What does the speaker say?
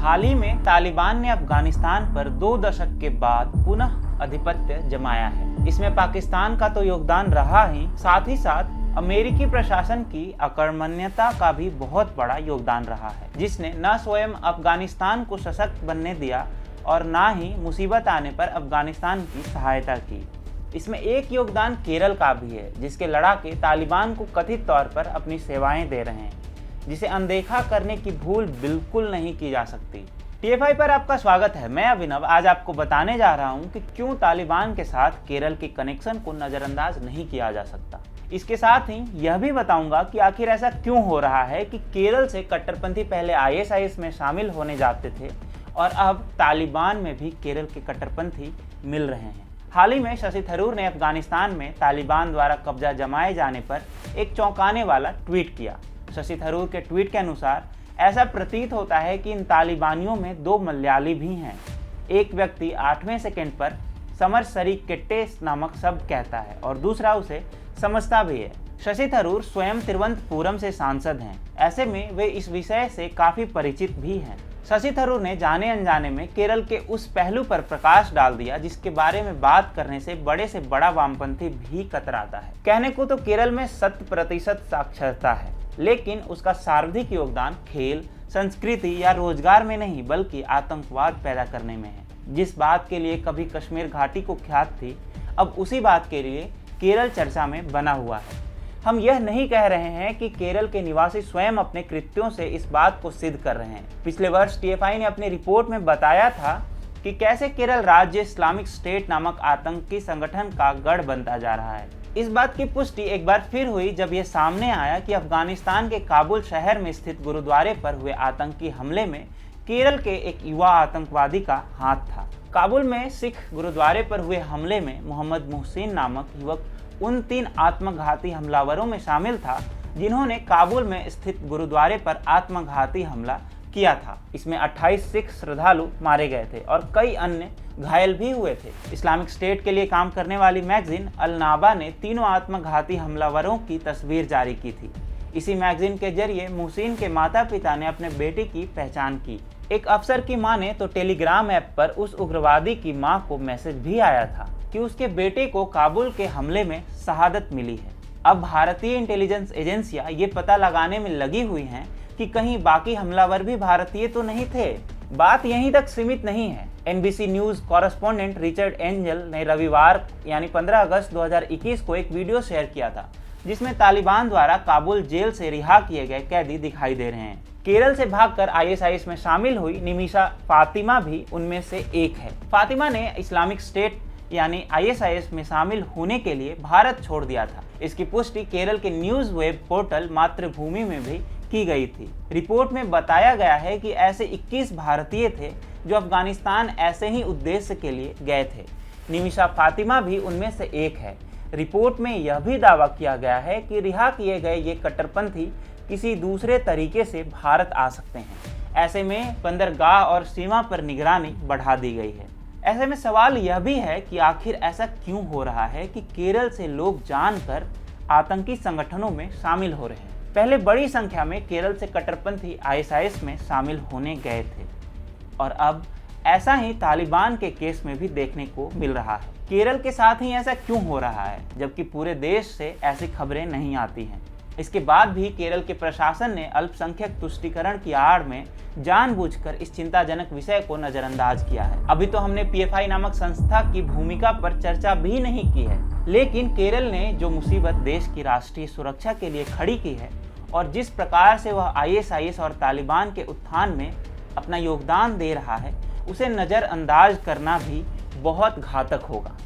हाल ही में तालिबान ने अफगानिस्तान पर 2 दशक के बाद पुनः आधिपत्य जमाया है। इसमें पाकिस्तान का तो योगदान रहा ही, साथ ही साथ अमेरिकी प्रशासन की अकर्मण्यता का भी बहुत बड़ा योगदान रहा है, जिसने न स्वयं अफगानिस्तान को सशक्त बनने दिया और न ही मुसीबत आने पर अफगानिस्तान की सहायता की। इसमें एक योगदान केरल का भी है, जिसके लड़ाके तालिबान को कथित तौर पर अपनी सेवाएं दे रहे हैं, जिसे अनदेखा करने की भूल बिल्कुल नहीं की जा सकती। TFI पर आपका स्वागत है। मैं अभिनव आज आपको बताने जा रहा हूं कि क्यों तालिबान के साथ केरल के कनेक्शन को नज़रअंदाज नहीं किया जा सकता। इसके साथ ही यह भी बताऊंगा कि आखिर ऐसा क्यों हो रहा है कि केरल से कट्टरपंथी पहले ISIS में शामिल होने जाते थे और अब तालिबान में भी केरल के कट्टरपंथी मिल रहे हैं। हाल ही में शशि थरूर ने अफगानिस्तान में तालिबान द्वारा कब्जा जमाए जाने पर एक चौंकाने वाला ट्वीट किया। शशि थरूर के ट्वीट के अनुसार ऐसा प्रतीत होता है कि इन तालिबानियों में 2 मलयाली भी हैं। एक व्यक्ति 8वें सेकंड पर समर सरी केट्टे नामक शब्द कहता है और दूसरा उसे समझता भी है। शशि थरूर स्वयं तिरुवनंतपुरम से सांसद हैं, ऐसे में वे इस विषय से काफी परिचित भी हैं। शशि थरूर ने जाने अनजाने में केरल के उस पहलू पर प्रकाश डाल दिया जिसके बारे में बात करने से बड़ा वामपंथी भी कतराता है। कहने को तो केरल में 100% साक्षरता है, लेकिन उसका सर्वाधिक योगदान खेल, संस्कृति या रोजगार में नहीं बल्कि आतंकवाद पैदा करने में है। जिस बात के लिए कभी कश्मीर घाटी को ख्यात थी, अब उसी बात के लिए केरल चर्चा में बना हुआ है। हम यह नहीं कह रहे हैं कि केरल के निवासी स्वयं अपने कृत्यों से इस बात को सिद्ध कर रहे हैं। पिछले वर्ष TFI ने अपनी रिपोर्ट में बताया था कि कैसे केरल राज्य इस्लामिक स्टेट नामक आतंकी संगठन का गढ़ बनता जा रहा है। इस बात की पुष्टि एक बार फिर हुई जब यह सामने आया कि अफगानिस्तान के काबुल शहर में स्थित गुरुद्वारे पर हुए आतंकी हमले में केरल के एक युवा आतंकवादी का हाथ था। काबुल में सिख गुरुद्वारे पर हुए हमले में मोहम्मद मुहसिन नामक युवक उन 3 आत्मघाती हमलावरों में शामिल था जिन्होंने काबुल में स्थित गुरुद्वारे पर आत्मघाती हमला किया था। इसमें 28 सिख श्रद्धालु मारे गए थे और कई अन्य घायल भी हुए थे। इस्लामिक स्टेट के लिए काम करने वाली मैगजीन अल नाबा ने तीनों आत्मघाती हमलावरों की तस्वीर जारी की थी। इसी मैगजीन के जरिए मुहसिन के माता पिता ने अपने बेटे की पहचान की। एक अफसर की माने तो टेलीग्राम ऐप पर उस उग्रवादी की मां को मैसेज भी आया था कि उसके बेटे को काबुल के हमले में शहादत मिली है। अब भारतीय इंटेलिजेंस एजेंसियां ये पता लगाने में लगी हुई हैं कि कहीं बाकी हमलावर भी भारतीय तो नहीं थे। बात यहीं तक सीमित नहीं है। NBC news correspondent Richard angel ने रविवार यानी 15 अगस्त 2021 को एक वीडियो शेयर किया था जिसमें तालिबान द्वारा काबुल जेल से रिहा किए गए कैदी दिखाई दे रहे हैं। केरल से भागकर ISIS में शामिल हुई निमिषा फातिमा भी उनमें से एक है। फातिमा ने इस्लामिक स्टेट यानी ISIS में शामिल होने के लिए भारत छोड़ दिया था। इसकी पुष्टि केरल के न्यूज वेब पोर्टल मातृभूमि में भी की गई थी। रिपोर्ट में बताया गया है कि ऐसे 21 भारतीय थे जो अफगानिस्तान ऐसे ही उद्देश्य के लिए गए थे। निमिषा फातिमा भी उनमें से एक है। रिपोर्ट में यह भी दावा किया गया है कि रिहा किए गए ये कट्टरपंथी किसी दूसरे तरीके से भारत आ सकते हैं। ऐसे में बंदरगाह और सीमा पर निगरानी बढ़ा दी गई है। ऐसे में सवाल यह भी है कि आखिर ऐसा क्यों हो रहा है कि केरल से लोग जानकर आतंकी संगठनों में शामिल हो रहे हैं। पहले बड़ी संख्या में केरल से कट्टरपंथी ISIS में शामिल होने गए थे और अब ऐसा ही तालिबान के केस में भी देखने को मिल रहा है। केरल के साथ ही ऐसा क्यों हो रहा है जबकि पूरे देश से ऐसी खबरें नहीं आती हैं। इसके बाद भी केरल के प्रशासन ने अल्पसंख्यक तुष्टीकरण की आड़ में जानबूझकर इस चिंताजनक विषय को नजरअंदाज किया है। अभी तो हमने PFI नामक संस्था की भूमिका पर चर्चा भी नहीं की है, लेकिन केरल ने जो मुसीबत देश की राष्ट्रीय सुरक्षा के लिए खड़ी की है और जिस प्रकार से वह ISIS और तालिबान के उत्थान में अपना योगदान दे रहा है, उसे नज़रअंदाज करना भी बहुत घातक होगा।